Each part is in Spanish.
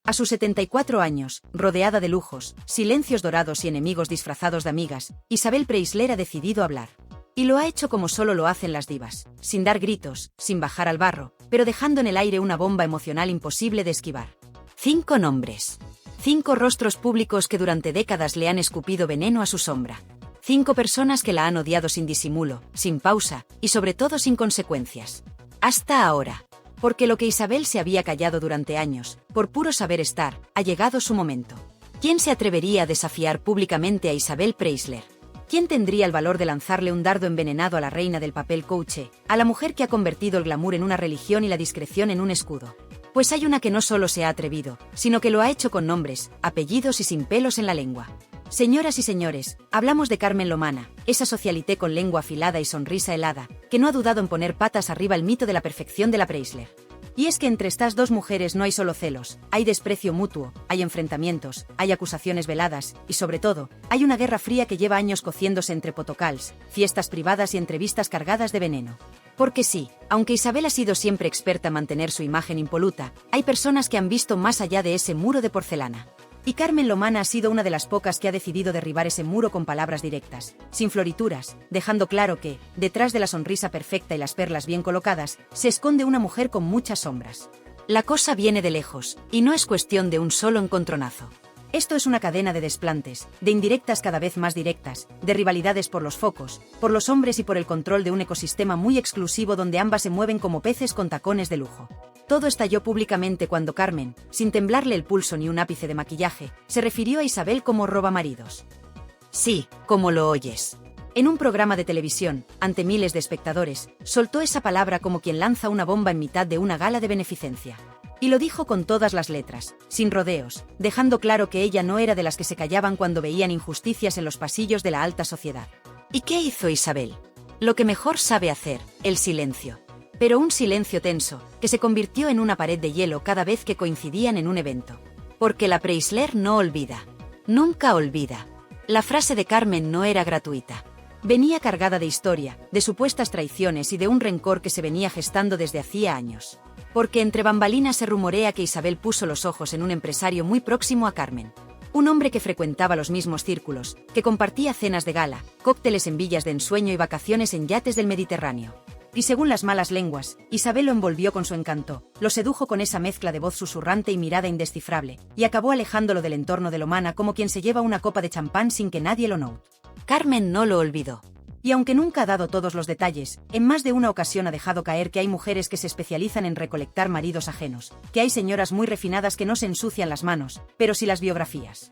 A sus 74 años, rodeada de lujos, silencios dorados y enemigos disfrazados de amigas, Isabel Preisler ha decidido hablar. Y lo ha hecho como solo lo hacen las divas, sin dar gritos, sin bajar al barro, pero dejando en el aire una bomba emocional imposible de esquivar. 5 nombres. 5 rostros públicos que durante décadas le han escupido veneno a su sombra. 5 personas que la han odiado sin disimulo, sin pausa, y sobre todo sin consecuencias. Hasta ahora. Porque lo que Isabel se había callado durante años, por puro saber estar, ha llegado su momento. ¿Quién se atrevería a desafiar públicamente a Isabel Preisler? ¿Quién tendría el valor de lanzarle un dardo envenenado a la reina del papel couché, a la mujer que ha convertido el glamour en una religión y la discreción en un escudo? Pues hay una que no solo se ha atrevido, sino que lo ha hecho con nombres, apellidos y sin pelos en la lengua. Señoras y señores, hablamos de Carmen Lomana, esa socialité con lengua afilada y sonrisa helada, que no ha dudado en poner patas arriba el mito de la perfección de la Preisler. Y es que entre estas dos mujeres no hay solo celos, hay desprecio mutuo, hay enfrentamientos, hay acusaciones veladas, y sobre todo, hay una guerra fría que lleva años cociéndose entre potocals, fiestas privadas y entrevistas cargadas de veneno. Porque sí, aunque Isabel ha sido siempre experta en mantener su imagen impoluta, hay personas que han visto más allá de ese muro de porcelana. Y Carmen Lomana ha sido una de las pocas que ha decidido derribar ese muro con palabras directas, sin florituras, dejando claro que, detrás de la sonrisa perfecta y las perlas bien colocadas, se esconde una mujer con muchas sombras. La cosa viene de lejos, y no es cuestión de un solo encontronazo. Esto es una cadena de desplantes, de indirectas cada vez más directas, de rivalidades por los focos, por los hombres y por el control de un ecosistema muy exclusivo donde ambas se mueven como peces con tacones de lujo. Todo estalló públicamente cuando Carmen, sin temblarle el pulso ni un ápice de maquillaje, se refirió a Isabel como robamaridos. Sí, como lo oyes. En un programa de televisión, ante miles de espectadores, soltó esa palabra como quien lanza una bomba en mitad de una gala de beneficencia. Y lo dijo con todas las letras, sin rodeos, dejando claro que ella no era de las que se callaban cuando veían injusticias en los pasillos de la alta sociedad. ¿Y qué hizo Isabel? Lo que mejor sabe hacer, el silencio. Pero un silencio tenso, que se convirtió en una pared de hielo cada vez que coincidían en un evento. Porque la Preisler no olvida. Nunca olvida. La frase de Carmen no era gratuita. Venía cargada de historia, de supuestas traiciones y de un rencor que se venía gestando desde hacía años. Porque entre bambalinas se rumorea que Isabel puso los ojos en un empresario muy próximo a Carmen. Un hombre que frecuentaba los mismos círculos, que compartía cenas de gala, cócteles en villas de ensueño y vacaciones en yates del Mediterráneo. Y según las malas lenguas, Isabel lo envolvió con su encanto, lo sedujo con esa mezcla de voz susurrante y mirada indescifrable, y acabó alejándolo del entorno de Lomana como quien se lleva una copa de champán sin que nadie lo note. Carmen no lo olvidó. Y aunque nunca ha dado todos los detalles, en más de una ocasión ha dejado caer que hay mujeres que se especializan en recolectar maridos ajenos, que hay señoras muy refinadas que no se ensucian las manos, pero sí las biografías.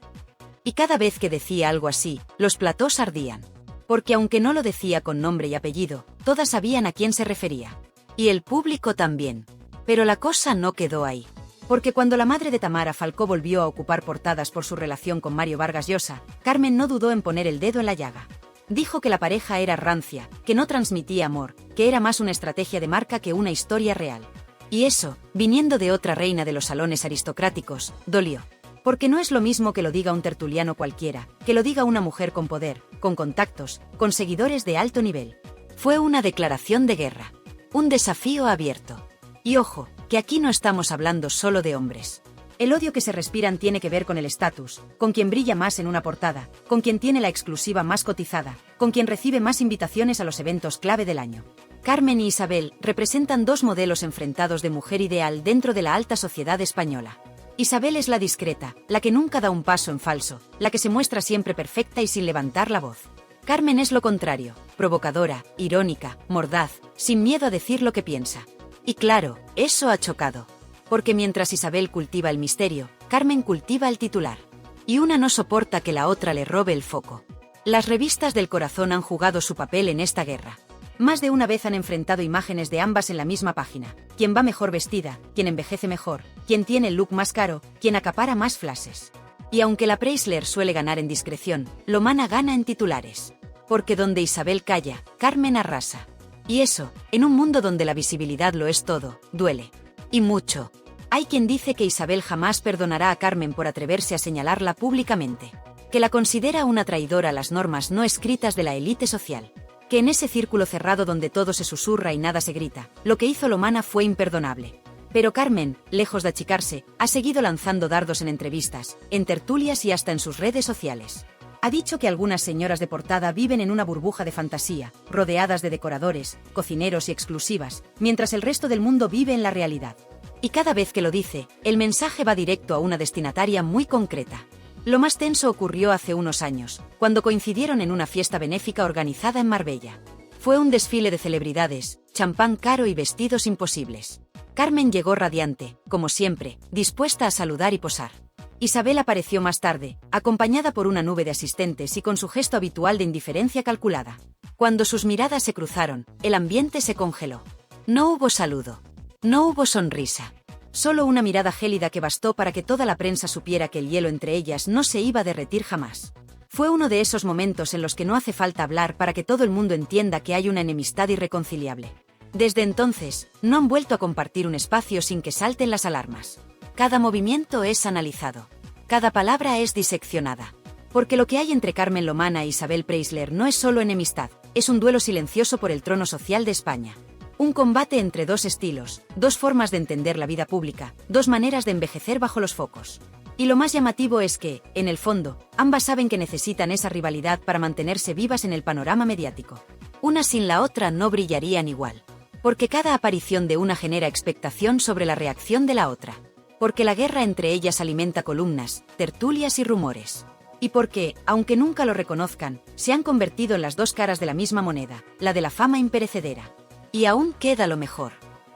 Y cada vez que decía algo así, los platós ardían. Porque aunque no lo decía con nombre y apellido, todas sabían a quién se refería. Y el público también. Pero la cosa no quedó ahí. Porque cuando la madre de Tamara Falcó volvió a ocupar portadas por su relación con Mario Vargas Llosa, Carmen no dudó en poner el dedo en la llaga. Dijo que la pareja era rancia, que no transmitía amor, que era más una estrategia de marca que una historia real. Y eso, viniendo de otra reina de los salones aristocráticos, dolió. Porque no es lo mismo que lo diga un tertuliano cualquiera, que lo diga una mujer con poder, con contactos, con seguidores de alto nivel. Fue una declaración de guerra. Un desafío abierto. Y ojo, que aquí no estamos hablando solo de hombres. El odio que se respiran tiene que ver con el estatus, con quien brilla más en una portada, con quien tiene la exclusiva más cotizada, con quien recibe más invitaciones a los eventos clave del año. Carmen y Isabel representan dos modelos enfrentados de mujer ideal dentro de la alta sociedad española. Isabel es la discreta, la que nunca da un paso en falso, la que se muestra siempre perfecta y sin levantar la voz. Carmen es lo contrario, provocadora, irónica, mordaz, sin miedo a decir lo que piensa. Y claro, eso ha chocado. Porque mientras Isabel cultiva el misterio, Carmen cultiva el titular. Y una no soporta que la otra le robe el foco. Las revistas del corazón han jugado su papel en esta guerra. Más de una vez han enfrentado imágenes de ambas en la misma página. Quien va mejor vestida, quien envejece mejor, quien tiene el look más caro, quien acapara más flashes. Y aunque la Preisler suele ganar en discreción, Lomana gana en titulares. Porque donde Isabel calla, Carmen arrasa. Y eso, en un mundo donde la visibilidad lo es todo, duele. Y mucho. Hay quien dice que Isabel jamás perdonará a Carmen por atreverse a señalarla públicamente. Que la considera una traidora a las normas no escritas de la élite social. Que en ese círculo cerrado donde todo se susurra y nada se grita, lo que hizo Lomana fue imperdonable. Pero Carmen, lejos de achicarse, ha seguido lanzando dardos en entrevistas, en tertulias y hasta en sus redes sociales. Ha dicho que algunas señoras de portada viven en una burbuja de fantasía, rodeadas de decoradores, cocineros y exclusivas, mientras el resto del mundo vive en la realidad. Y cada vez que lo dice, el mensaje va directo a una destinataria muy concreta. Lo más tenso ocurrió hace unos años, cuando coincidieron en una fiesta benéfica organizada en Marbella. Fue un desfile de celebridades, champán caro y vestidos imposibles. Carmen llegó radiante, como siempre, dispuesta a saludar y posar. Isabel apareció más tarde, acompañada por una nube de asistentes y con su gesto habitual de indiferencia calculada. Cuando sus miradas se cruzaron, el ambiente se congeló. No hubo saludo. No hubo sonrisa. Solo una mirada gélida que bastó para que toda la prensa supiera que el hielo entre ellas no se iba a derretir jamás. Fue uno de esos momentos en los que no hace falta hablar para que todo el mundo entienda que hay una enemistad irreconciliable. Desde entonces, no han vuelto a compartir un espacio sin que salten las alarmas. Cada movimiento es analizado. Cada palabra es diseccionada. Porque lo que hay entre Carmen Lomana e Isabel Preisler no es solo enemistad, es un duelo silencioso por el trono social de España. Un combate entre dos estilos, dos formas de entender la vida pública, dos maneras de envejecer bajo los focos. Y lo más llamativo es que, en el fondo, ambas saben que necesitan esa rivalidad para mantenerse vivas en el panorama mediático. Una sin la otra no brillarían igual. Porque cada aparición de una genera expectación sobre la reacción de la otra. Porque la guerra entre ellas alimenta columnas, tertulias y rumores. Y porque, aunque nunca lo reconozcan, se han convertido en las dos caras de la misma moneda, la de la fama imperecedera. Y aún queda lo mejor.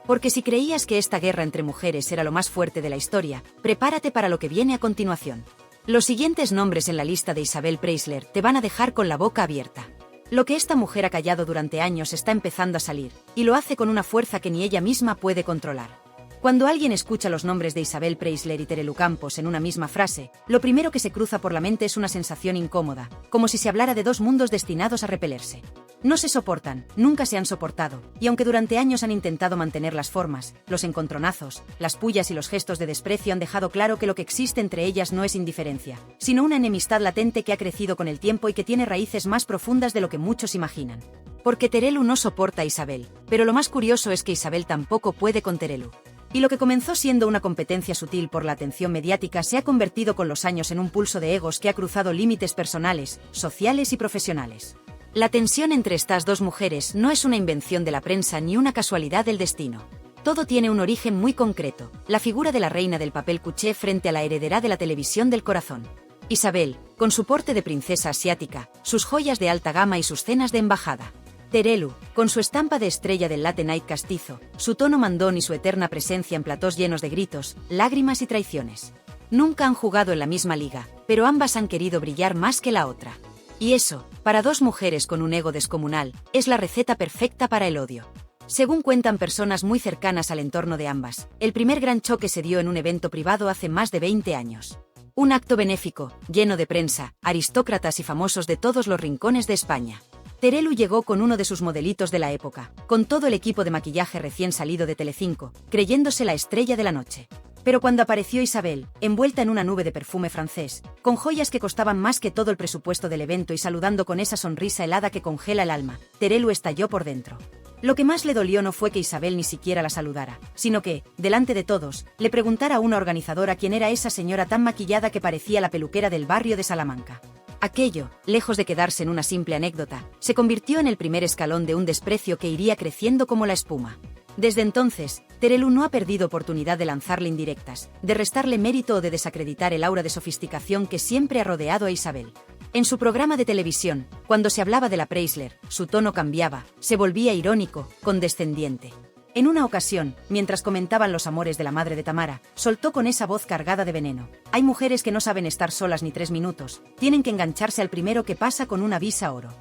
Porque si creías que esta guerra entre mujeres era lo más fuerte de la historia, prepárate para lo que viene a continuación. Los siguientes nombres en la lista de Isabel Preisler te van a dejar con la boca abierta. Lo que esta mujer ha callado durante años está empezando a salir, y lo hace con una fuerza que ni ella misma puede controlar. Cuando alguien escucha los nombres de Isabel Preisler y Terelu Campos en una misma frase, lo primero que se cruza por la mente es una sensación incómoda, como si se hablara de dos mundos destinados a repelerse. No se soportan, nunca se han soportado, y aunque durante años han intentado mantener las formas, los encontronazos, las pullas y los gestos de desprecio han dejado claro que lo que existe entre ellas no es indiferencia, sino una enemistad latente que ha crecido con el tiempo y que tiene raíces más profundas de lo que muchos imaginan. Porque Terelu no soporta a Isabel, pero lo más curioso es que Isabel tampoco puede con Terelu. Y lo que comenzó siendo una competencia sutil por la atención mediática se ha convertido con los años en un pulso de egos que ha cruzado límites personales, sociales y profesionales. La tensión entre estas dos mujeres no es una invención de la prensa ni una casualidad del destino. Todo tiene un origen muy concreto, la figura de la reina del papel cuché frente a la heredera de la televisión del corazón. Isabel, con su porte de princesa asiática, sus joyas de alta gama y sus cenas de embajada. Terelu, con su estampa de estrella del late night castizo, su tono mandón y su eterna presencia en platós llenos de gritos, lágrimas y traiciones. Nunca han jugado en la misma liga, pero ambas han querido brillar más que la otra. Y eso, para dos mujeres con un ego descomunal, es la receta perfecta para el odio. Según cuentan personas muy cercanas al entorno de ambas, el primer gran choque se dio en un evento privado hace más de 20 años. Un acto benéfico, lleno de prensa, aristócratas y famosos de todos los rincones de España. Terelu llegó con uno de sus modelitos de la época, con todo el equipo de maquillaje recién salido de Telecinco, creyéndose la estrella de la noche. Pero cuando apareció Isabel, envuelta en una nube de perfume francés, con joyas que costaban más que todo el presupuesto del evento y saludando con esa sonrisa helada que congela el alma, Terelu estalló por dentro. Lo que más le dolió no fue que Isabel ni siquiera la saludara, sino que, delante de todos, le preguntara a una organizadora quién era esa señora tan maquillada que parecía la peluquera del barrio de Salamanca. Aquello, lejos de quedarse en una simple anécdota, se convirtió en el primer escalón de un desprecio que iría creciendo como la espuma. Desde entonces, Terelu no ha perdido oportunidad de lanzarle indirectas, de restarle mérito o de desacreditar el aura de sofisticación que siempre ha rodeado a Isabel. En su programa de televisión, cuando se hablaba de la Preisler, su tono cambiaba, se volvía irónico, condescendiente. En una ocasión, mientras comentaban los amores de la madre de Tamara, soltó con esa voz cargada de veneno: hay mujeres que no saben estar solas ni 3 minutos, tienen que engancharse al primero que pasa con una visa oro.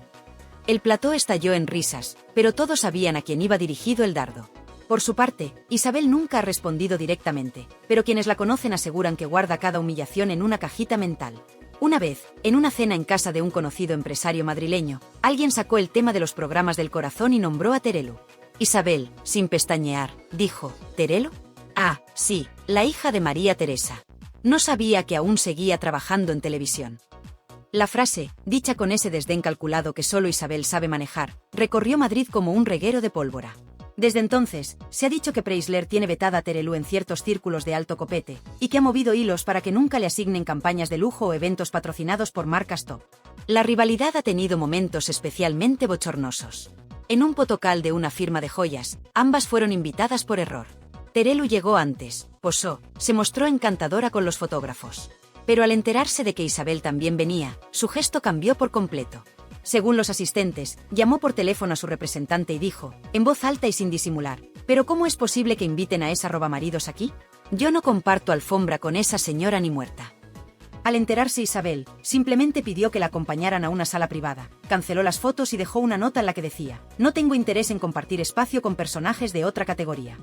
El plató estalló en risas, pero todos sabían a quién iba dirigido el dardo. Por su parte, Isabel nunca ha respondido directamente, pero quienes la conocen aseguran que guarda cada humillación en una cajita mental. Una vez, en una cena en casa de un conocido empresario madrileño, alguien sacó el tema de los programas del corazón y nombró a Terelu. Isabel, sin pestañear, dijo: ¿Terelu? Ah, sí, la hija de María Teresa. No sabía que aún seguía trabajando en televisión. La frase, dicha con ese desdén calculado que solo Isabel sabe manejar, recorrió Madrid como un reguero de pólvora. Desde entonces, se ha dicho que Preisler tiene vetada a Terelu en ciertos círculos de alto copete, y que ha movido hilos para que nunca le asignen campañas de lujo o eventos patrocinados por marcas top. La rivalidad ha tenido momentos especialmente bochornosos. En un potocal de una firma de joyas, ambas fueron invitadas por error. Terelu llegó antes, posó, se mostró encantadora con los fotógrafos. Pero al enterarse de que Isabel también venía, su gesto cambió por completo. Según los asistentes, llamó por teléfono a su representante y dijo, en voz alta y sin disimular, ¿pero cómo es posible que inviten a esa robamaridos aquí? Yo no comparto alfombra con esa señora ni muerta. Al enterarse Isabel, simplemente pidió que la acompañaran a una sala privada, canceló las fotos y dejó una nota en la que decía, no tengo interés en compartir espacio con personajes de otra categoría.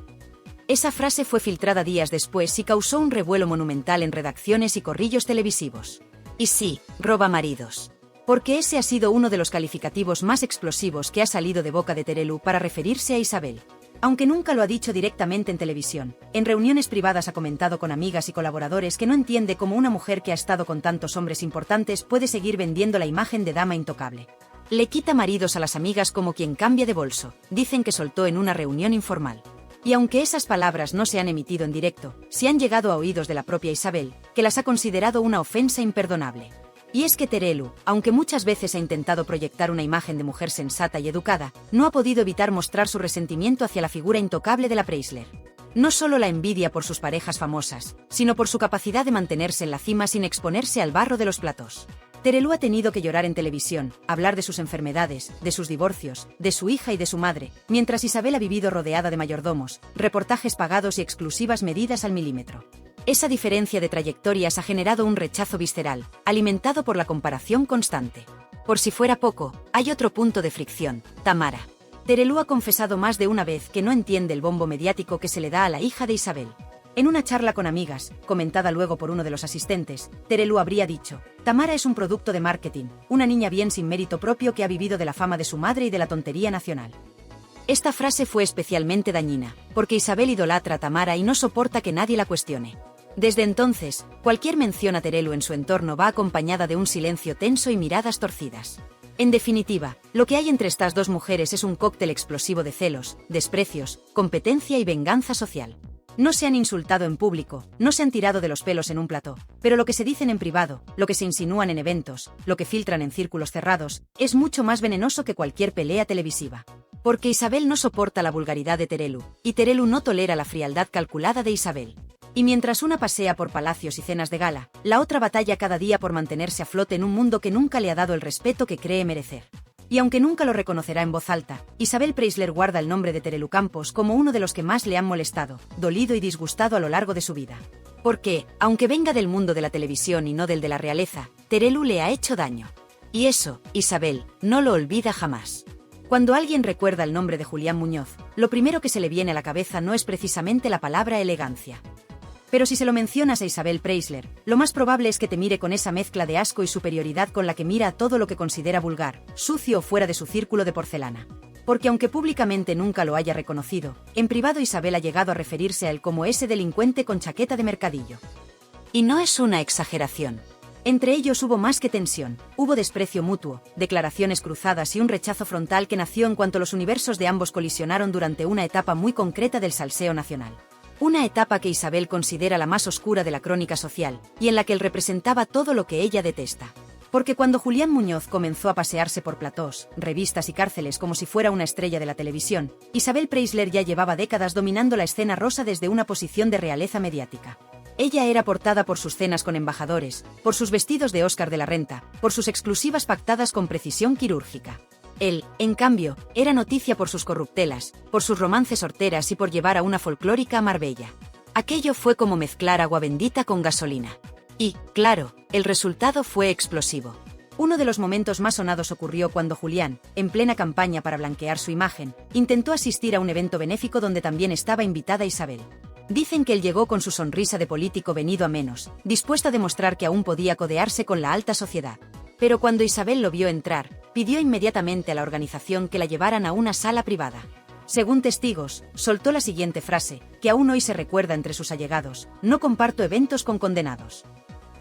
Esa frase fue filtrada días después y causó un revuelo monumental en redacciones y corrillos televisivos. Y sí, robamaridos. Porque ese ha sido uno de los calificativos más explosivos que ha salido de boca de Terelu para referirse a Isabel. Aunque nunca lo ha dicho directamente en televisión, en reuniones privadas ha comentado con amigas y colaboradores que no entiende cómo una mujer que ha estado con tantos hombres importantes puede seguir vendiendo la imagen de dama intocable. Le quita maridos a las amigas como quien cambia de bolso, dicen que soltó en una reunión informal. Y aunque esas palabras no se han emitido en directo, sí han llegado a oídos de la propia Isabel, que las ha considerado una ofensa imperdonable. Y es que Terelu, aunque muchas veces ha intentado proyectar una imagen de mujer sensata y educada, no ha podido evitar mostrar su resentimiento hacia la figura intocable de la Preisler. No solo la envidia por sus parejas famosas, sino por su capacidad de mantenerse en la cima sin exponerse al barro de los platós. Terelu ha tenido que llorar en televisión, hablar de sus enfermedades, de sus divorcios, de su hija y de su madre, mientras Isabel ha vivido rodeada de mayordomos, reportajes pagados y exclusivas medidas al milímetro. Esa diferencia de trayectorias ha generado un rechazo visceral, alimentado por la comparación constante. Por si fuera poco, hay otro punto de fricción, Tamara. Terelu ha confesado más de una vez que no entiende el bombo mediático que se le da a la hija de Isabel. En una charla con amigas, comentada luego por uno de los asistentes, Terelu habría dicho, Tamara es un producto de marketing, una niña bien sin mérito propio que ha vivido de la fama de su madre y de la tontería nacional. Esta frase fue especialmente dañina, porque Isabel idolatra a Tamara y no soporta que nadie la cuestione. Desde entonces, cualquier mención a Terelu en su entorno va acompañada de un silencio tenso y miradas torcidas. En definitiva, lo que hay entre estas dos mujeres es un cóctel explosivo de celos, desprecios, competencia y venganza social. No se han insultado en público, no se han tirado de los pelos en un plató, pero lo que se dicen en privado, lo que se insinúan en eventos, lo que filtran en círculos cerrados, es mucho más venenoso que cualquier pelea televisiva. Porque Isabel no soporta la vulgaridad de Terelu, y Terelu no tolera la frialdad calculada de Isabel. Y mientras una pasea por palacios y cenas de gala, la otra batalla cada día por mantenerse a flote en un mundo que nunca le ha dado el respeto que cree merecer. Y aunque nunca lo reconocerá en voz alta, Isabel Preisler guarda el nombre de Terelu Campos como uno de los que más le han molestado, dolido y disgustado a lo largo de su vida. Porque, aunque venga del mundo de la televisión y no del de la realeza, Terelu le ha hecho daño. Y eso, Isabel, no lo olvida jamás. Cuando alguien recuerda el nombre de Julián Muñoz, lo primero que se le viene a la cabeza no es precisamente la palabra elegancia. Pero si se lo mencionas a Isabel Preisler, lo más probable es que te mire con esa mezcla de asco y superioridad con la que mira a todo lo que considera vulgar, sucio o fuera de su círculo de porcelana. Porque aunque públicamente nunca lo haya reconocido, en privado Isabel ha llegado a referirse a él como ese delincuente con chaqueta de mercadillo. Y no es una exageración. Entre ellos hubo más que tensión, hubo desprecio mutuo, declaraciones cruzadas y un rechazo frontal que nació en cuanto los universos de ambos colisionaron durante una etapa muy concreta del salseo nacional. Una etapa que Isabel considera la más oscura de la crónica social, y en la que él representaba todo lo que ella detesta. Porque cuando Julián Muñoz comenzó a pasearse por platós, revistas y cárceles como si fuera una estrella de la televisión, Isabel Preisler ya llevaba décadas dominando la escena rosa desde una posición de realeza mediática. Ella era portada por sus cenas con embajadores, por sus vestidos de Óscar de la Renta, por sus exclusivas pactadas con precisión quirúrgica. Él, en cambio, era noticia por sus corruptelas, por sus romances horteras y por llevar a una folclórica a Marbella. Aquello fue como mezclar agua bendita con gasolina. Y, claro, el resultado fue explosivo. Uno de los momentos más sonados ocurrió cuando Julián, en plena campaña para blanquear su imagen, intentó asistir a un evento benéfico donde también estaba invitada Isabel. Dicen que él llegó con su sonrisa de político venido a menos, dispuesto a demostrar que aún podía codearse con la alta sociedad. Pero cuando Isabel lo vio entrar, pidió inmediatamente a la organización que la llevaran a una sala privada. Según testigos, soltó la siguiente frase, que aún hoy se recuerda entre sus allegados: no comparto eventos con condenados.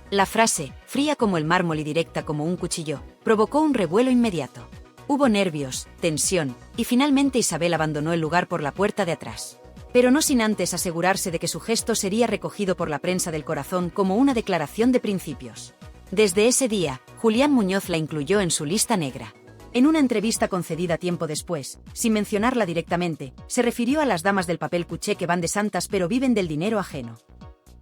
La frase, fría como el mármol y directa como un cuchillo, provocó un revuelo inmediato. Hubo nervios, tensión, y finalmente Isabel abandonó el lugar por la puerta de atrás. Pero no sin antes asegurarse de que su gesto sería recogido por la prensa del corazón como una declaración de principios. Desde ese día, Julián Muñoz la incluyó en su lista negra. En una entrevista concedida tiempo después, sin mencionarla directamente, se refirió a las damas del papel cuché que van de santas pero viven del dinero ajeno.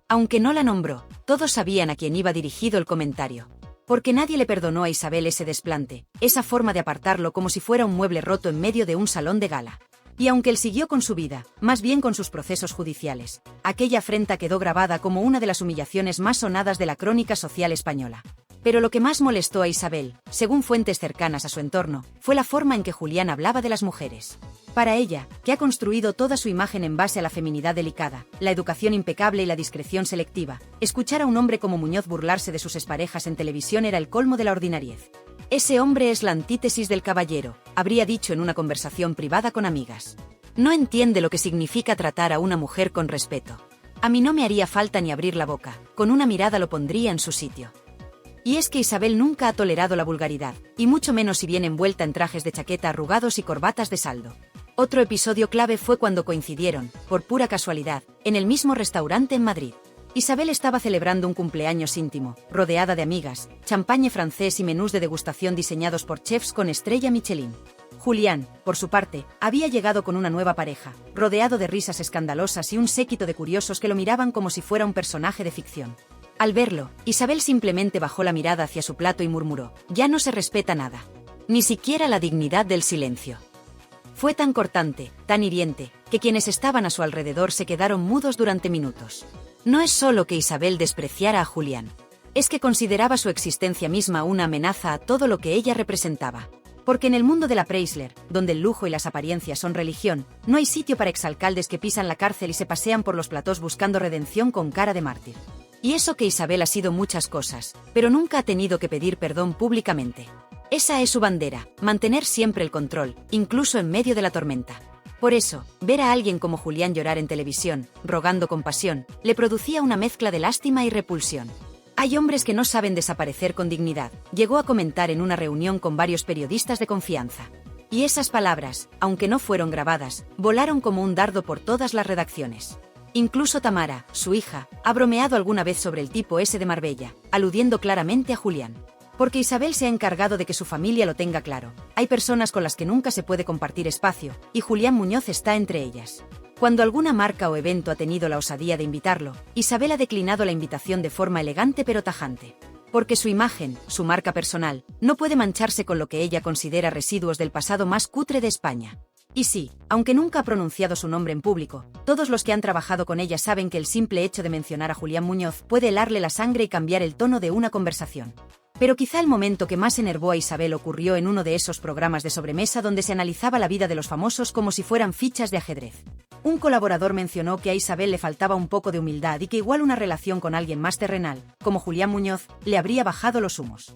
Aunque no la nombró, todos sabían a quién iba dirigido el comentario. Porque nadie le perdonó a Isabel ese desplante, esa forma de apartarlo como si fuera un mueble roto en medio de un salón de gala. Y aunque él siguió con su vida, más bien con sus procesos judiciales, aquella afrenta quedó grabada como una de las humillaciones más sonadas de la crónica social española. Pero lo que más molestó a Isabel, según fuentes cercanas a su entorno, fue la forma en que Julián hablaba de las mujeres. Para ella, que ha construido toda su imagen en base a la feminidad delicada, la educación impecable y la discreción selectiva, escuchar a un hombre como Muñoz burlarse de sus exparejas en televisión era el colmo de la ordinariez. Ese hombre es la antítesis del caballero, habría dicho en una conversación privada con amigas. No entiende lo que significa tratar a una mujer con respeto. A mí no me haría falta ni abrir la boca, con una mirada lo pondría en su sitio. Y es que Isabel nunca ha tolerado la vulgaridad, y mucho menos si viene envuelta en trajes de chaqueta arrugados y corbatas de saldo. Otro episodio clave fue cuando coincidieron, por pura casualidad, en el mismo restaurante en Madrid. Isabel estaba celebrando un cumpleaños íntimo, rodeada de amigas, champagne francés y menús de degustación diseñados por chefs con estrella Michelin. Julián, por su parte, había llegado con una nueva pareja, rodeado de risas escandalosas y un séquito de curiosos que lo miraban como si fuera un personaje de ficción. Al verlo, Isabel simplemente bajó la mirada hacia su plato y murmuró: «Ya no se respeta nada. Ni siquiera la dignidad del silencio». Fue tan cortante, tan hiriente, que quienes estaban a su alrededor se quedaron mudos durante minutos. No es solo que Isabel despreciara a Julián. Es que consideraba su existencia misma una amenaza a todo lo que ella representaba. Porque en el mundo de la Preisler, donde el lujo y las apariencias son religión, no hay sitio para exalcaldes que pisan la cárcel y se pasean por los platós buscando redención con cara de mártir. Y eso que Isabel ha sido muchas cosas, pero nunca ha tenido que pedir perdón públicamente. Esa es su bandera, mantener siempre el control, incluso en medio de la tormenta. Por eso, ver a alguien como Julián llorar en televisión, rogando compasión, le producía una mezcla de lástima y repulsión. Hay hombres que no saben desaparecer con dignidad, llegó a comentar en una reunión con varios periodistas de confianza. Y esas palabras, aunque no fueron grabadas, volaron como un dardo por todas las redacciones. Incluso Tamara, su hija, ha bromeado alguna vez sobre el tipo ese de Marbella, aludiendo claramente a Julián. Porque Isabel se ha encargado de que su familia lo tenga claro. Hay personas con las que nunca se puede compartir espacio, y Julián Muñoz está entre ellas. Cuando alguna marca o evento ha tenido la osadía de invitarlo, Isabel ha declinado la invitación de forma elegante pero tajante. Porque su imagen, su marca personal, no puede mancharse con lo que ella considera residuos del pasado más cutre de España. Y sí, aunque nunca ha pronunciado su nombre en público, todos los que han trabajado con ella saben que el simple hecho de mencionar a Julián Muñoz puede helarle la sangre y cambiar el tono de una conversación. Pero quizá el momento que más enervó a Isabel ocurrió en uno de esos programas de sobremesa donde se analizaba la vida de los famosos como si fueran fichas de ajedrez. Un colaborador mencionó que a Isabel le faltaba un poco de humildad y que igual una relación con alguien más terrenal, como Julián Muñoz, le habría bajado los humos.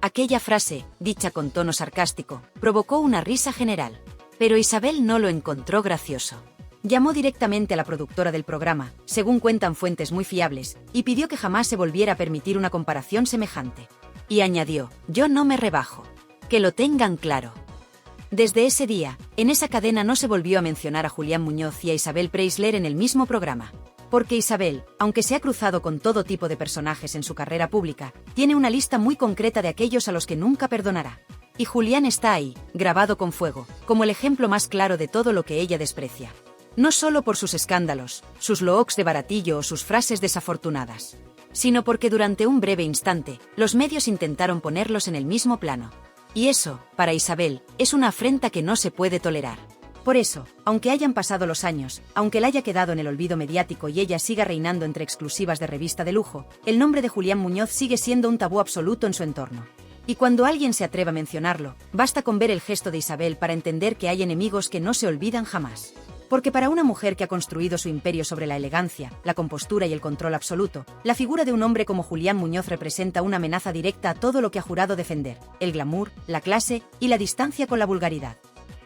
Aquella frase, dicha con tono sarcástico, provocó una risa general. Pero Isabel no lo encontró gracioso. Llamó directamente a la productora del programa, según cuentan fuentes muy fiables, y pidió que jamás se volviera a permitir una comparación semejante. Y añadió: «Yo no me rebajo. Que lo tengan claro». Desde ese día, en esa cadena no se volvió a mencionar a Julián Muñoz y a Isabel Preisler en el mismo programa. Porque Isabel, aunque se ha cruzado con todo tipo de personajes en su carrera pública, tiene una lista muy concreta de aquellos a los que nunca perdonará. Y Julián está ahí, grabado con fuego, como el ejemplo más claro de todo lo que ella desprecia. No solo por sus escándalos, sus looks de baratillo o sus frases desafortunadas, sino porque durante un breve instante, los medios intentaron ponerlos en el mismo plano. Y eso, para Isabel, es una afrenta que no se puede tolerar. Por eso, aunque hayan pasado los años, aunque la haya quedado en el olvido mediático y ella siga reinando entre exclusivas de revista de lujo, el nombre de Julián Muñoz sigue siendo un tabú absoluto en su entorno. Y cuando alguien se atreva a mencionarlo, basta con ver el gesto de Isabel para entender que hay enemigos que no se olvidan jamás. Porque para una mujer que ha construido su imperio sobre la elegancia, la compostura y el control absoluto, la figura de un hombre como Julián Muñoz representa una amenaza directa a todo lo que ha jurado defender: el glamour, la clase y la distancia con la vulgaridad.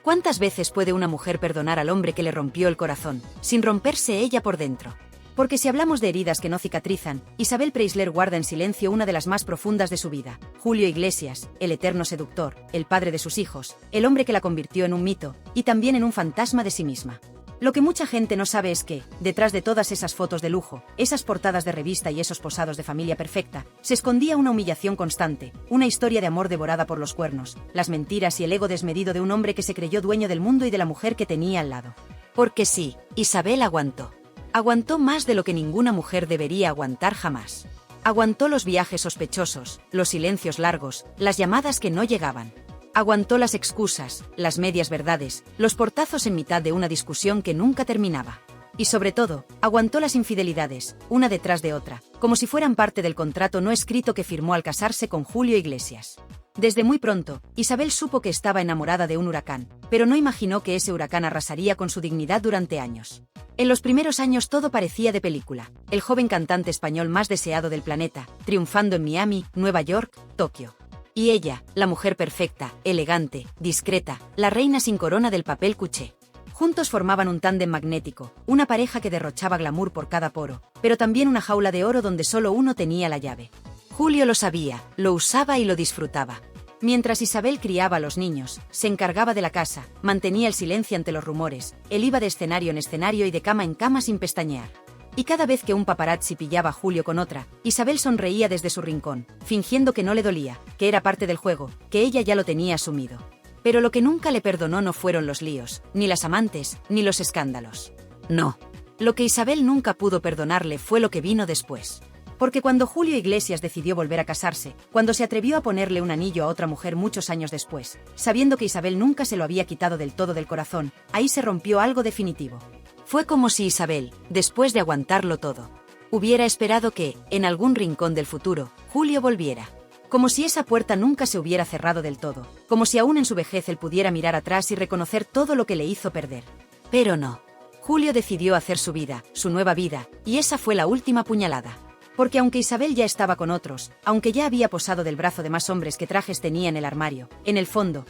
¿Cuántas veces puede una mujer perdonar al hombre que le rompió el corazón, sin romperse ella por dentro? Porque si hablamos de heridas que no cicatrizan, Isabel Preisler guarda en silencio una de las más profundas de su vida. Julio Iglesias, el eterno seductor, el padre de sus hijos, el hombre que la convirtió en un mito, y también en un fantasma de sí misma. Lo que mucha gente no sabe es que, detrás de todas esas fotos de lujo, esas portadas de revista y esos posados de familia perfecta, se escondía una humillación constante, una historia de amor devorada por los cuernos, las mentiras y el ego desmedido de un hombre que se creyó dueño del mundo y de la mujer que tenía al lado. Porque sí, Isabel aguantó. Aguantó más de lo que ninguna mujer debería aguantar jamás. Aguantó los viajes sospechosos, los silencios largos, las llamadas que no llegaban. Aguantó las excusas, las medias verdades, los portazos en mitad de una discusión que nunca terminaba. Y sobre todo, aguantó las infidelidades, una detrás de otra, como si fueran parte del contrato no escrito que firmó al casarse con Julio Iglesias. Desde muy pronto, Isabel supo que estaba enamorada de un huracán, pero no imaginó que ese huracán arrasaría con su dignidad durante años. En los primeros años todo parecía de película, el joven cantante español más deseado del planeta, triunfando en Miami, Nueva York, Tokio. Y ella, la mujer perfecta, elegante, discreta, la reina sin corona del papel cuché. Juntos formaban un tándem magnético, una pareja que derrochaba glamour por cada poro, pero también una jaula de oro donde solo uno tenía la llave. Julio lo sabía, lo usaba y lo disfrutaba. Mientras Isabel criaba a los niños, se encargaba de la casa, mantenía el silencio ante los rumores, él iba de escenario en escenario y de cama en cama sin pestañear. Y cada vez que un paparazzi pillaba a Julio con otra, Isabel sonreía desde su rincón, fingiendo que no le dolía, que era parte del juego, que ella ya lo tenía asumido. Pero lo que nunca le perdonó no fueron los líos, ni las amantes, ni los escándalos. No. Lo que Isabel nunca pudo perdonarle fue lo que vino después. Porque cuando Julio Iglesias decidió volver a casarse, cuando se atrevió a ponerle un anillo a otra mujer muchos años después, sabiendo que Isabel nunca se lo había quitado del todo del corazón, ahí se rompió algo definitivo. Fue como si Isabel, después de aguantarlo todo, hubiera esperado que, en algún rincón del futuro, Julio volviera. Como si esa puerta nunca se hubiera cerrado del todo, como si aún en su vejez él pudiera mirar atrás y reconocer todo lo que le hizo perder. Pero no. Julio decidió hacer su vida, su nueva vida, y esa fue la última puñalada. Porque aunque Isabel ya estaba con otros, aunque ya había posado del brazo de más hombres que trajes tenía en el armario, en el fondo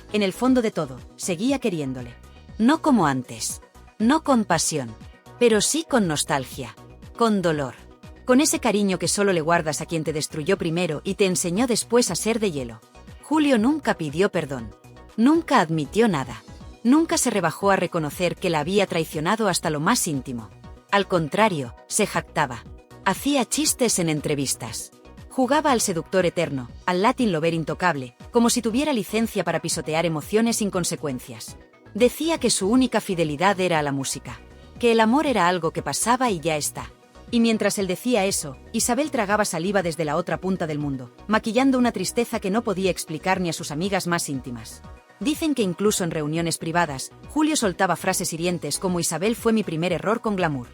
de todo, seguía queriéndole. No como antes. No con pasión, pero sí con nostalgia, con dolor, con ese cariño que solo le guardas a quien te destruyó primero y te enseñó después a ser de hielo. Julio nunca pidió perdón, nunca admitió nada, nunca se rebajó a reconocer que la había traicionado hasta lo más íntimo. Al contrario, se jactaba, hacía chistes en entrevistas, jugaba al seductor eterno, al Latin lover intocable, como si tuviera licencia para pisotear emociones sin consecuencias. Decía que su única fidelidad era a la música, que el amor era algo que pasaba y ya está. Y mientras él decía eso, Isabel tragaba saliva desde la otra punta del mundo, maquillando una tristeza que no podía explicar ni a sus amigas más íntimas. Dicen que incluso en reuniones privadas, Julio soltaba frases hirientes como Isabel fue mi primer error con glamour.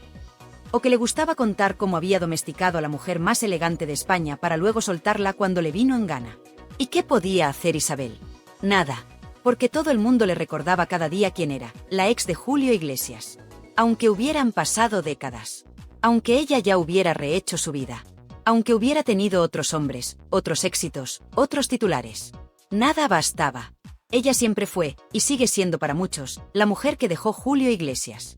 O que le gustaba contar cómo había domesticado a la mujer más elegante de España para luego soltarla cuando le vino en gana. ¿Y qué podía hacer Isabel? Nada. Porque todo el mundo le recordaba cada día quién era, la ex de Julio Iglesias. Aunque hubieran pasado décadas. Aunque ella ya hubiera rehecho su vida. Aunque hubiera tenido otros hombres, otros éxitos, otros titulares. Nada bastaba. Ella siempre fue, y sigue siendo para muchos, la mujer que dejó Julio Iglesias.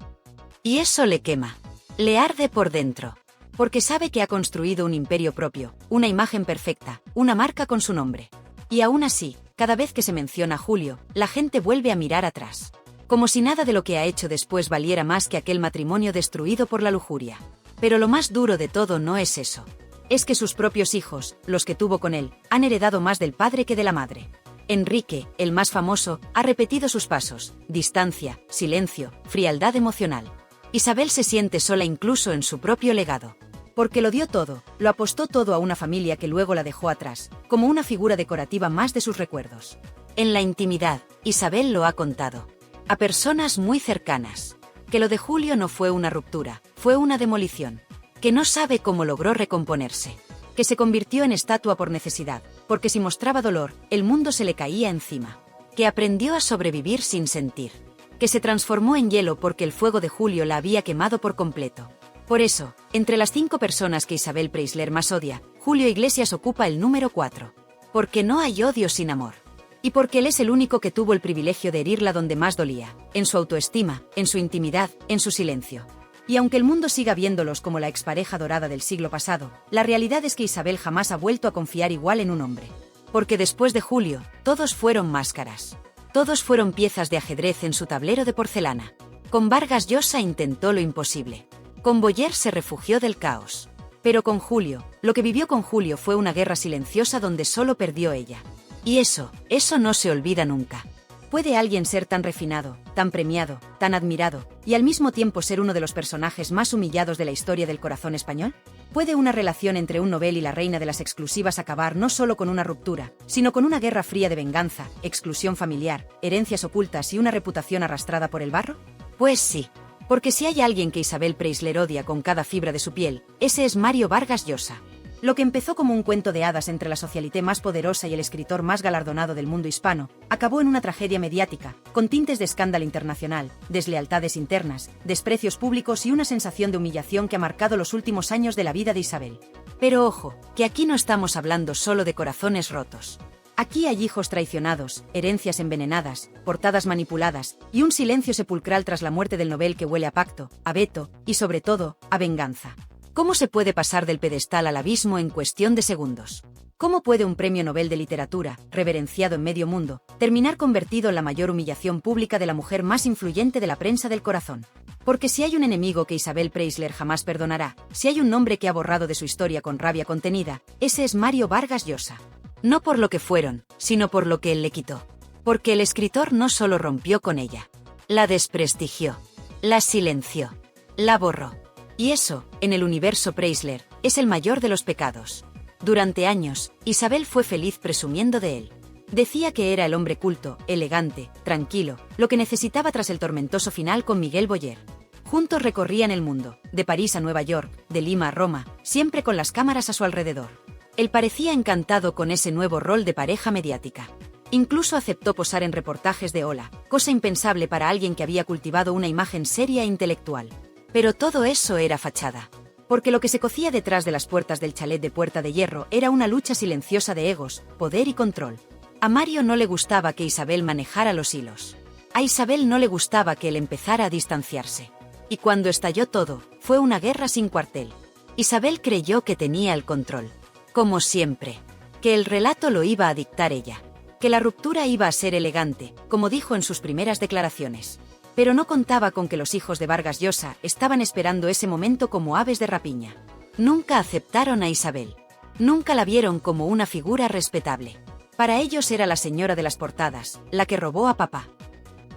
Y eso le quema. Le arde por dentro. Porque sabe que ha construido un imperio propio, una imagen perfecta, una marca con su nombre. Y aún así, cada vez que se menciona a Julio, la gente vuelve a mirar atrás. Como si nada de lo que ha hecho después valiera más que aquel matrimonio destruido por la lujuria. Pero lo más duro de todo no es eso. Es que sus propios hijos, los que tuvo con él, han heredado más del padre que de la madre. Enrique, el más famoso, ha repetido sus pasos, distancia, silencio, frialdad emocional. Isabel se siente sola incluso en su propio legado. Porque lo dio todo, lo apostó todo a una familia que luego la dejó atrás, como una figura decorativa más de sus recuerdos. En la intimidad, Isabel lo ha contado. A personas muy cercanas. Que lo de Julio no fue una ruptura, fue una demolición. Que no sabe cómo logró recomponerse. Que se convirtió en estatua por necesidad, porque si mostraba dolor, el mundo se le caía encima. Que aprendió a sobrevivir sin sentir. Que se transformó en hielo porque el fuego de Julio la había quemado por completo. Por eso, entre las 5 personas que Isabel Preisler más odia, Julio Iglesias ocupa el número 4. Porque no hay odio sin amor. Y porque él es el único que tuvo el privilegio de herirla donde más dolía, en su autoestima, en su intimidad, en su silencio. Y aunque el mundo siga viéndolos como la expareja dorada del siglo pasado, la realidad es que Isabel jamás ha vuelto a confiar igual en un hombre. Porque después de Julio, todos fueron máscaras. Todos fueron piezas de ajedrez en su tablero de porcelana. Con Vargas Llosa intentó lo imposible. Con Boyer se refugió del caos. Pero con Julio, lo que vivió con Julio fue una guerra silenciosa donde solo perdió ella. Y eso no se olvida nunca. ¿Puede alguien ser tan refinado, tan premiado, tan admirado, y al mismo tiempo ser uno de los personajes más humillados de la historia del corazón español? ¿Puede una relación entre un Nobel y la reina de las exclusivas acabar no solo con una ruptura, sino con una guerra fría de venganza, exclusión familiar, herencias ocultas y una reputación arrastrada por el barro? Pues sí. Porque si hay alguien que Isabel Preisler odia con cada fibra de su piel, ese es Mario Vargas Llosa. Lo que empezó como un cuento de hadas entre la socialité más poderosa y el escritor más galardonado del mundo hispano, acabó en una tragedia mediática, con tintes de escándalo internacional, deslealtades internas, desprecios públicos y una sensación de humillación que ha marcado los últimos años de la vida de Isabel. Pero ojo, que aquí no estamos hablando solo de corazones rotos. Aquí hay hijos traicionados, herencias envenenadas, portadas manipuladas, y un silencio sepulcral tras la muerte del Nobel que huele a pacto, a veto, y sobre todo, a venganza. ¿Cómo se puede pasar del pedestal al abismo en cuestión de segundos? ¿Cómo puede un premio Nobel de Literatura, reverenciado en medio mundo, terminar convertido en la mayor humillación pública de la mujer más influyente de la prensa del corazón? Porque si hay un enemigo que Isabel Preisler jamás perdonará, si hay un nombre que ha borrado de su historia con rabia contenida, ese es Mario Vargas Llosa. No por lo que fueron, sino por lo que él le quitó. Porque el escritor no solo rompió con ella, la desprestigió, la silenció, la borró. Y eso, en el universo Preisler, es el mayor de los pecados. Durante años, Isabel fue feliz presumiendo de él. Decía que era el hombre culto, elegante, tranquilo, lo que necesitaba tras el tormentoso final con Miguel Boyer. Juntos recorrían el mundo, de París a Nueva York, de Lima a Roma, siempre con las cámaras a su alrededor. Él parecía encantado con ese nuevo rol de pareja mediática. Incluso aceptó posar en reportajes de Hola, cosa impensable para alguien que había cultivado una imagen seria e intelectual. Pero todo eso era fachada. Porque lo que se cocía detrás de las puertas del chalet de Puerta de Hierro era una lucha silenciosa de egos, poder y control. A Mario no le gustaba que Isabel manejara los hilos. A Isabel no le gustaba que él empezara a distanciarse. Y cuando estalló todo, fue una guerra sin cuartel. Isabel creyó que tenía el control. Como siempre. Que el relato lo iba a dictar ella. Que la ruptura iba a ser elegante, como dijo en sus primeras declaraciones. Pero no contaba con que los hijos de Vargas Llosa estaban esperando ese momento como aves de rapiña. Nunca aceptaron a Isabel. Nunca la vieron como una figura respetable. Para ellos era la señora de las portadas, la que robó a papá.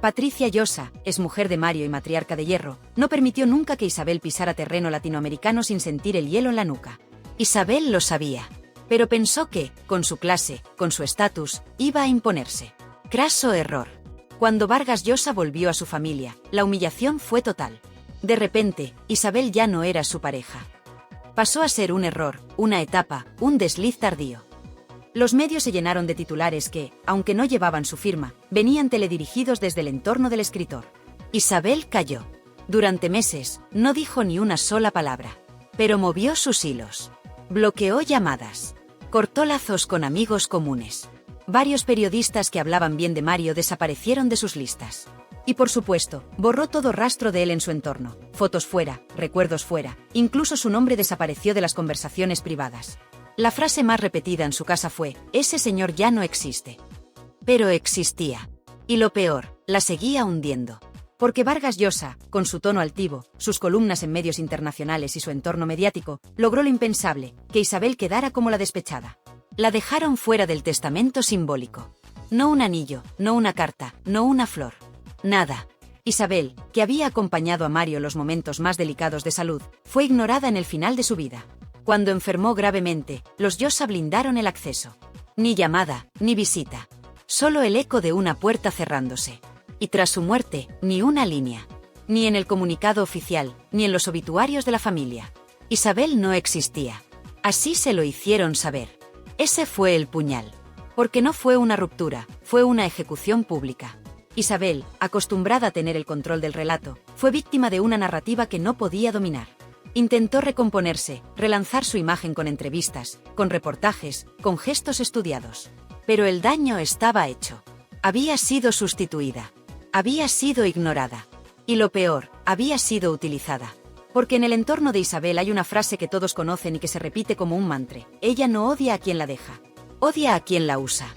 Patricia Llosa, exmujer de Mario y matriarca de Hierro, no permitió nunca que Isabel pisara terreno latinoamericano sin sentir el hielo en la nuca. Isabel lo sabía. Pero pensó que, con su clase, con su estatus, iba a imponerse. Craso error. Cuando Vargas Llosa volvió a su familia, la humillación fue total. De repente, Isabel ya no era su pareja. Pasó a ser un error, una etapa, un desliz tardío. Los medios se llenaron de titulares que, aunque no llevaban su firma, venían teledirigidos desde el entorno del escritor. Isabel calló. Durante meses, no dijo ni una sola palabra. Pero movió sus hilos. Bloqueó llamadas. Cortó lazos con amigos comunes. Varios periodistas que hablaban bien de Mario desaparecieron de sus listas. Y por supuesto, borró todo rastro de él en su entorno. Fotos fuera, recuerdos fuera, incluso su nombre desapareció de las conversaciones privadas. La frase más repetida en su casa fue, «Ese señor ya no existe». Pero existía. Y lo peor, la seguía hundiendo. Porque Vargas Llosa, con su tono altivo, sus columnas en medios internacionales y su entorno mediático, logró lo impensable, que Isabel quedara como la despechada. La dejaron fuera del testamento simbólico. No un anillo, no una carta, no una flor. Nada. Isabel, que había acompañado a Mario los momentos más delicados de salud, fue ignorada en el final de su vida. Cuando enfermó gravemente, los Llosa blindaron el acceso. Ni llamada, ni visita. Solo el eco de una puerta cerrándose. Y tras su muerte, ni una línea. Ni en el comunicado oficial, ni en los obituarios de la familia. Isabel no existía. Así se lo hicieron saber. Ese fue el puñal. Porque no fue una ruptura, fue una ejecución pública. Isabel, acostumbrada a tener el control del relato, fue víctima de una narrativa que no podía dominar. Intentó recomponerse, relanzar su imagen con entrevistas, con reportajes, con gestos estudiados. Pero el daño estaba hecho. Había sido sustituida. Había sido ignorada. Y lo peor, había sido utilizada. Porque en el entorno de Isabel hay una frase que todos conocen y que se repite como un mantra: ella no odia a quien la deja, odia a quien la usa.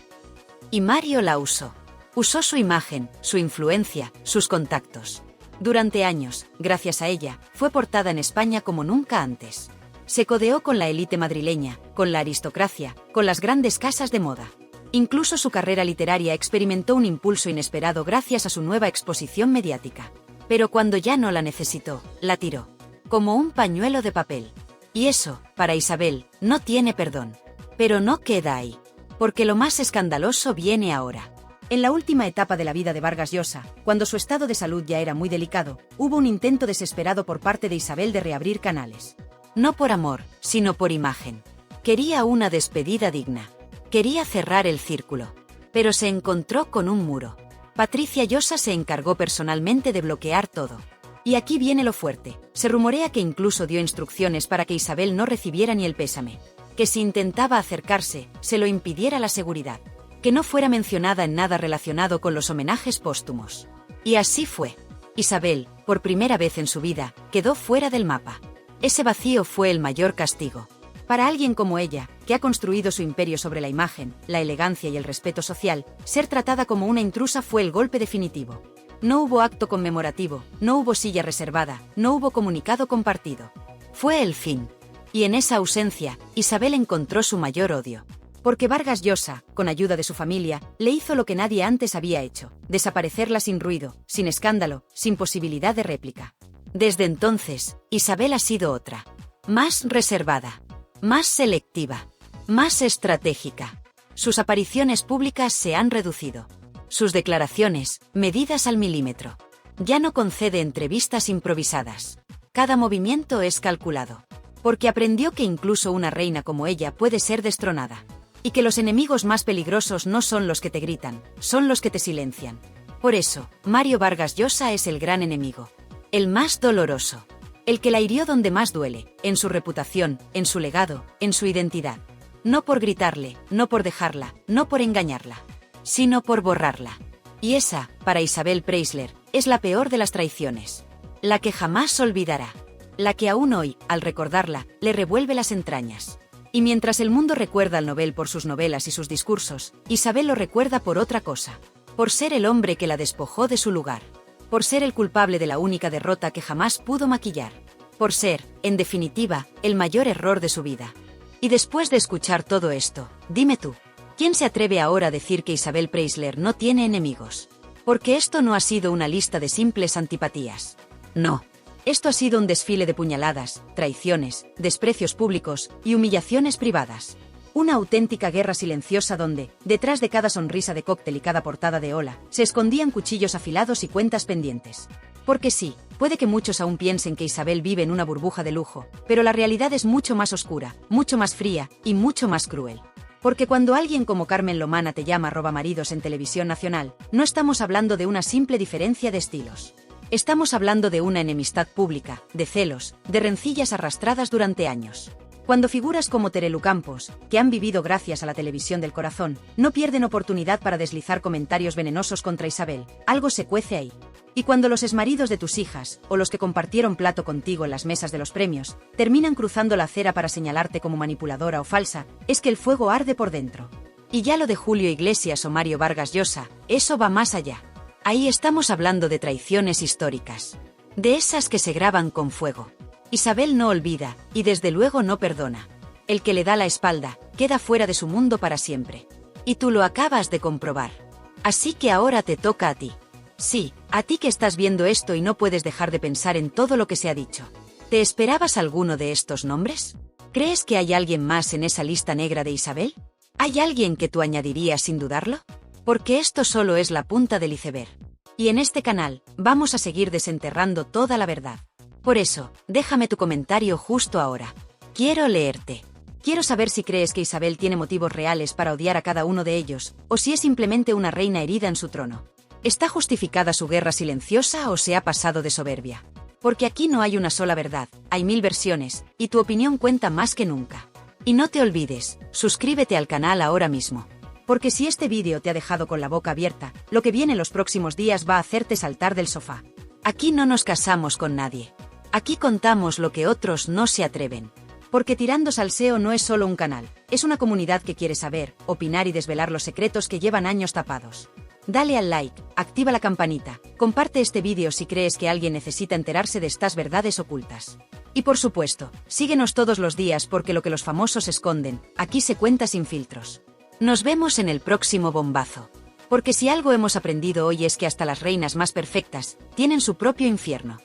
Y Mario la usó. Usó su imagen, su influencia, sus contactos. Durante años, gracias a ella, fue portada en España como nunca antes. Se codeó con la élite madrileña, con la aristocracia, con las grandes casas de moda. Incluso su carrera literaria experimentó un impulso inesperado gracias a su nueva exposición mediática. Pero cuando ya no la necesitó, la tiró. Como un pañuelo de papel. Y eso, para Isabel, no tiene perdón. Pero no queda ahí. Porque lo más escandaloso viene ahora. En la última etapa de la vida de Vargas Llosa, cuando su estado de salud ya era muy delicado, hubo un intento desesperado por parte de Isabel de reabrir canales. No por amor, sino por imagen. Quería una despedida digna. Quería cerrar el círculo. Pero se encontró con un muro. Patricia Llosa se encargó personalmente de bloquear todo. Y aquí viene lo fuerte. Se rumorea que incluso dio instrucciones para que Isabel no recibiera ni el pésame. Que si intentaba acercarse, se lo impidiera la seguridad. Que no fuera mencionada en nada relacionado con los homenajes póstumos. Y así fue. Isabel, por primera vez en su vida, quedó fuera del mapa. Ese vacío fue el mayor castigo. Para alguien como ella, que ha construido su imperio sobre la imagen, la elegancia y el respeto social, ser tratada como una intrusa fue el golpe definitivo. No hubo acto conmemorativo, no hubo silla reservada, no hubo comunicado compartido. Fue el fin. Y en esa ausencia, Isabel encontró su mayor odio. Porque Vargas Llosa, con ayuda de su familia, le hizo lo que nadie antes había hecho: desaparecerla sin ruido, sin escándalo, sin posibilidad de réplica. Desde entonces, Isabel ha sido otra. Más reservada. Más selectiva. Más estratégica. Sus apariciones públicas se han reducido. Sus declaraciones, medidas al milímetro. Ya no concede entrevistas improvisadas. Cada movimiento es calculado. Porque aprendió que incluso una reina como ella puede ser destronada. Y que los enemigos más peligrosos no son los que te gritan, son los que te silencian. Por eso, Mario Vargas Llosa es el gran enemigo. El más doloroso. El que la hirió donde más duele, en su reputación, en su legado, en su identidad. No por gritarle, no por dejarla, no por engañarla, sino por borrarla. Y esa, para Isabel Preisler, es la peor de las traiciones. La que jamás olvidará. La que aún hoy, al recordarla, le revuelve las entrañas. Y mientras el mundo recuerda al Nobel por sus novelas y sus discursos, Isabel lo recuerda por otra cosa. Por ser el hombre que la despojó de su lugar. Por ser el culpable de la única derrota que jamás pudo maquillar. Por ser, en definitiva, el mayor error de su vida. Y después de escuchar todo esto, dime tú, ¿quién se atreve ahora a decir que Isabel Preisler no tiene enemigos? Porque esto no ha sido una lista de simples antipatías. No. Esto ha sido un desfile de puñaladas, traiciones, desprecios públicos y humillaciones privadas. Una auténtica guerra silenciosa donde, detrás de cada sonrisa de cóctel y cada portada de Hola, se escondían cuchillos afilados y cuentas pendientes. Porque sí, puede que muchos aún piensen que Isabel vive en una burbuja de lujo, pero la realidad es mucho más oscura, mucho más fría y mucho más cruel. Porque cuando alguien como Carmen Lomana te llama robamaridos en televisión nacional, no estamos hablando de una simple diferencia de estilos. Estamos hablando de una enemistad pública, de celos, de rencillas arrastradas durante años. Cuando figuras como Terelu Campos, que han vivido gracias a la televisión del corazón, no pierden oportunidad para deslizar comentarios venenosos contra Isabel, algo se cuece ahí. Y cuando los exmaridos de tus hijas, o los que compartieron plato contigo en las mesas de los premios, terminan cruzando la acera para señalarte como manipuladora o falsa, es que el fuego arde por dentro. Y ya lo de Julio Iglesias o Mario Vargas Llosa, eso va más allá. Ahí estamos hablando de traiciones históricas. De esas que se graban con fuego. Isabel no olvida, y desde luego no perdona. El que le da la espalda, queda fuera de su mundo para siempre. Y tú lo acabas de comprobar. Así que ahora te toca a ti. Sí, a ti que estás viendo esto y no puedes dejar de pensar en todo lo que se ha dicho. ¿Te esperabas alguno de estos nombres? ¿Crees que hay alguien más en esa lista negra de Isabel? ¿Hay alguien que tú añadirías sin dudarlo? Porque esto solo es la punta del iceberg. Y en este canal, vamos a seguir desenterrando toda la verdad. Por eso, déjame tu comentario justo ahora. Quiero leerte. Quiero saber si crees que Isabel tiene motivos reales para odiar a cada uno de ellos, o si es simplemente una reina herida en su trono. ¿Está justificada su guerra silenciosa o se ha pasado de soberbia? Porque aquí no hay una sola verdad, hay 1000 versiones, y tu opinión cuenta más que nunca. Y no te olvides, suscríbete al canal ahora mismo. Porque si este vídeo te ha dejado con la boca abierta, lo que viene en los próximos días va a hacerte saltar del sofá. Aquí no nos casamos con nadie. Aquí contamos lo que otros no se atreven. Porque Tirando Salseo no es solo un canal, es una comunidad que quiere saber, opinar y desvelar los secretos que llevan años tapados. Dale al like, activa la campanita, comparte este vídeo si crees que alguien necesita enterarse de estas verdades ocultas. Y por supuesto, síguenos todos los días porque lo que los famosos esconden, aquí se cuenta sin filtros. Nos vemos en el próximo bombazo. Porque si algo hemos aprendido hoy es que hasta las reinas más perfectas tienen su propio infierno.